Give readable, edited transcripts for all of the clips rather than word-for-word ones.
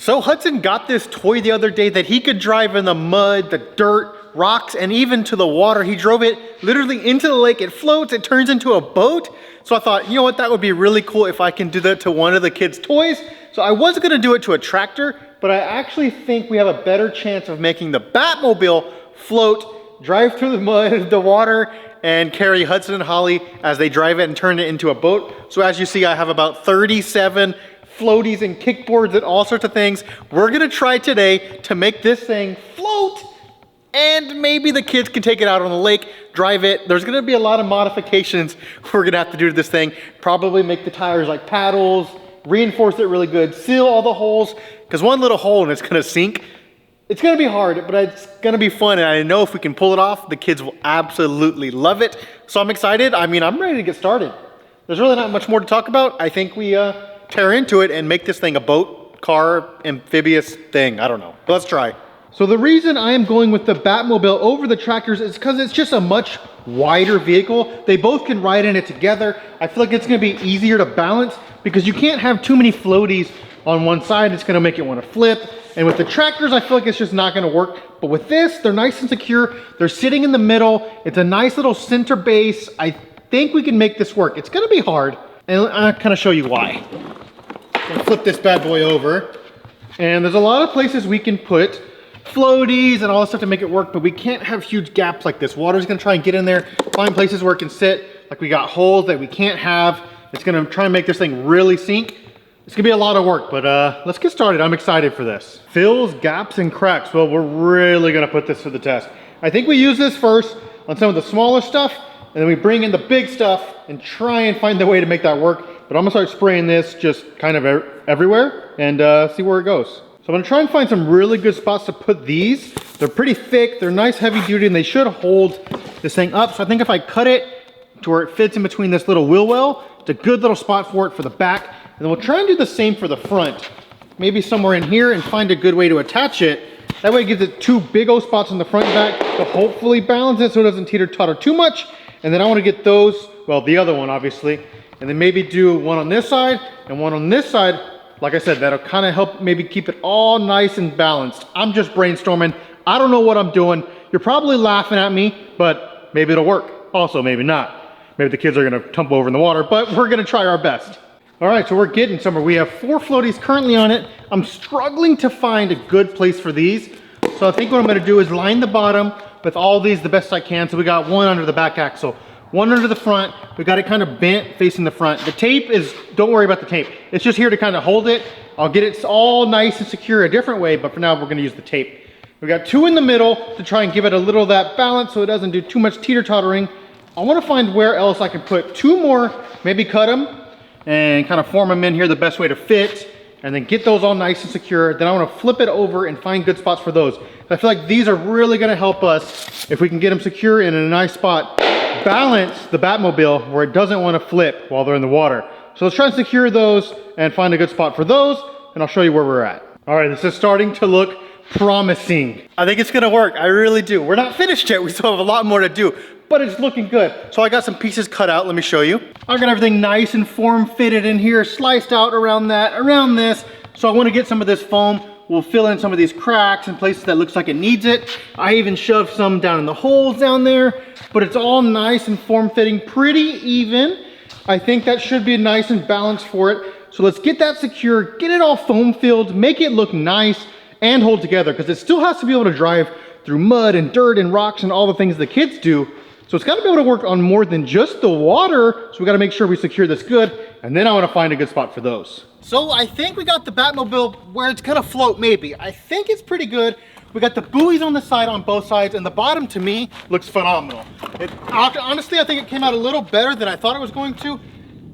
So Hudson got this toy the other day that he could drive in the mud, the dirt, rocks, and even to the water. He drove it literally into the lake. It floats, it turns into a boat. So I thought, you know what, that would be really cool if I can do that to one of the kids' toys. So I was gonna do it to a tractor, but I actually think we have a better chance of making the Batmobile float, drive through the mud, the water, and carry Hudson and Holly as they drive it and turn it into a boat. So as you see, I have about 37 floaties and kickboards and all sorts of things. We're gonna try today to make this thing float, and maybe the kids can take it out on the lake, drive it. There's gonna be a lot of modifications we're gonna have to do to this thing. Probably make the tires like paddles, reinforce it really good, seal all the holes, because one little hole and it's gonna sink. It's gonna be hard, but it's gonna be fun, and I know if we can pull it off, the kids will absolutely love it. So I'm excited. I mean, I'm ready to get started. There's really not much more to talk about. I think we tear into it and make this thing a boat, car, amphibious thing. I don't know. Let's try. So the reason I am going with the Batmobile over the tractors is because it's just a much wider vehicle. They both can ride in it together. I feel like it's gonna be easier to balance because you can't have too many floaties on one side. It's gonna make it wanna flip. And with the tractors, I feel like it's just not gonna work. But with this, they're nice and secure. They're sitting in the middle. It's a nice little center base. I think we can make this work. It's gonna be hard, and I'll kind of show you why. I'm gonna flip this bad boy over. And there's a lot of places we can put floaties and all this stuff to make it work, but we can't have huge gaps like this. Water's gonna try and get in there, find places where it can sit. Like we got holes that we can't have. It's gonna try and make this thing really sink. It's gonna be a lot of work, but let's get started. I'm excited for this. Fills, gaps, and cracks. Well, we're really gonna put this to the test. I think we use this first on some of the smaller stuff, and then we bring in the big stuff and try and find a way to make that work. But I'm gonna start spraying this just kind of everywhere and see where it goes. So I'm gonna try and find some really good spots to put these. They're pretty thick, they're nice heavy duty, and they should hold this thing up. So I think if I cut it to where it fits in between this little wheel well, it's a good little spot for it for the back. And then we'll try and do the same for the front. Maybe somewhere in here and find a good way to attach it. That way it gives it two big old spots on the front and back to hopefully balance it so it doesn't teeter-totter too much. And then I wanna get those, well, the other one obviously, and then maybe do one on this side and one on this side. Like I said, that'll kind of help maybe keep it all nice and balanced. I'm just brainstorming. I don't know what I'm doing. You're probably laughing at me, but maybe it'll work. Also, maybe not. Maybe the kids are gonna tumble over in the water, but we're gonna try our best. All right, so we're getting somewhere. We have 4 floaties currently on it. I'm struggling to find a good place for these. So I think what I'm gonna do is line the bottom with all these the best I can. So we got one under the back axle, one under the front. We got it kind of bent facing the front. The tape is, don't worry about the tape. It's just here to kind of hold it. I'll get it all nice and secure a different way, but for now we're gonna use the tape. We got 2 in the middle to try and give it a little of that balance so it doesn't do too much teeter-tottering. I wanna find where else I can put 2 more, maybe cut them and kind of form them in here the best way to fit, and then get those all nice and secure. Then I wanna flip it over and find good spots for those. I feel like these are really gonna help us if we can get them secure in a nice spot. Balance the Batmobile where it doesn't wanna flip while they're in the water. So let's try and secure those and find a good spot for those, and I'll show you where we're at. All right, this is starting to look promising. I think it's gonna work, I really do. We're not finished yet, we still have a lot more to do, but it's looking good. So I got some pieces cut out, let me show you. I got everything nice and form fitted in here, sliced out around that, around this. So I wanna get some of this foam. We'll fill in some of these cracks and places that looks like it needs it. I even shoved some down in the holes down there, but it's all nice and form fitting, pretty even. I think that should be nice and balanced for it. So let's get that secure, get it all foam filled, make it look nice and hold together, because it still has to be able to drive through mud and dirt and rocks and all the things the kids do. So it's gotta be able to work on more than just the water. So we gotta make sure we secure this good. And then I wanna find a good spot for those. So I think we got the Batmobile where it's gonna float, maybe. I think it's pretty good. We got the buoys on the side on both sides, and the bottom to me looks phenomenal. Honestly, I think it came out a little better than I thought it was going to.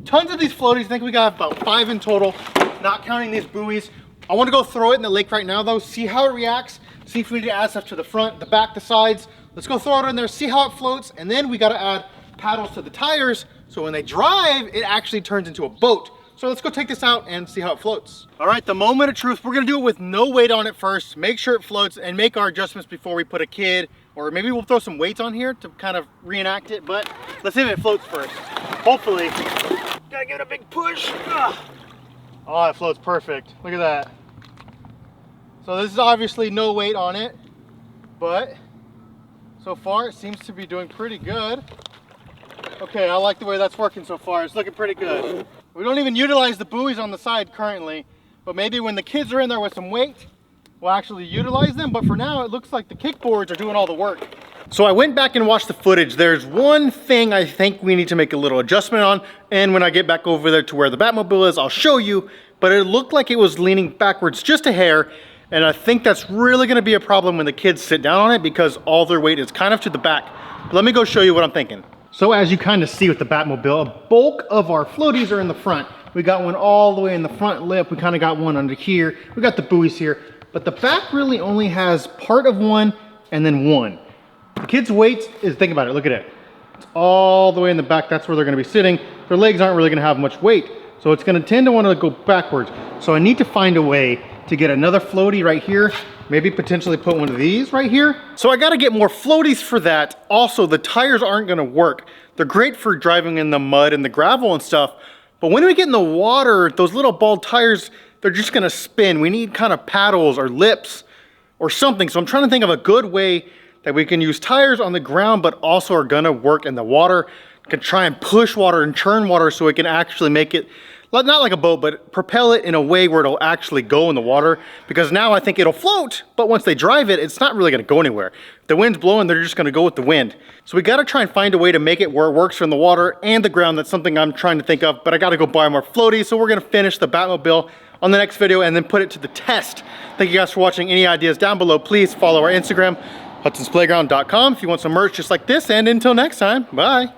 Tons of these floaties, I think we got about 5 in total, not counting these buoys. I wanna go throw it in the lake right now though, see how it reacts, see if we need to add stuff to the front, the back, the sides. Let's go throw it in there, see how it floats, and then we gotta add paddles to the tires, so when they drive, it actually turns into a boat. So let's go take this out and see how it floats. All right, the moment of truth, we're gonna do it with no weight on it first, make sure it floats, and make our adjustments before we put a kid, or maybe we'll throw some weights on here to kind of reenact it, but let's see if it floats first. Hopefully. Gotta give it a big push. Ugh. Oh, it floats perfect. Look at that. So this is obviously no weight on it, but so far it seems to be doing pretty good. Okay, I like the way that's working so far. It's looking pretty good. We don't even utilize the buoys on the side currently, but maybe when the kids are in there with some weight, we'll actually utilize them. But for now, it looks like the kickboards are doing all the work. So I went back and watched the footage. There's one thing I think we need to make a little adjustment on, and when I get back over there to where the Batmobile is, I'll show you, but it looked like it was leaning backwards just a hair, and I think that's really gonna be a problem when the kids sit down on it because all their weight is kind of to the back. But let me go show you what I'm thinking. So as you kind of see with the Batmobile, a bulk of our floaties are in the front. We got one all the way in the front lip. We kind of got one under here. We got the buoys here, but the back really only has part of one and then one. The kids' weight is, think about it, look at it. It's all the way in the back. That's where they're gonna be sitting. Their legs aren't really gonna have much weight. So it's gonna tend to wanna go backwards. So I need to find a way to get another floaty right here, maybe potentially put one of these right here. So I gotta get more floaties for that. Also, the tires aren't gonna work. They're great for driving in the mud and the gravel and stuff, but when we get in the water, those little ball tires, they're just gonna spin. We need kind of paddles or lips or something. So I'm trying to think of a good way that we can use tires on the ground, but also are gonna work in the water. Can try and push water and churn water so it can actually make it, not like a boat, but propel it in a way where it'll actually go in the water. Because now I think it'll float, but once they drive it, it's not really gonna go anywhere. If the wind's blowing, they're just gonna go with the wind. So we gotta try and find a way to make it where it works in the water and the ground. That's something I'm trying to think of, but I gotta go buy more floaties. So we're gonna finish the Batmobile on the next video and then put it to the test. Thank you guys for watching. Any ideas down below, please follow our Instagram, HudsonsPlayground.com if you want some merch just like this, and until next time, bye.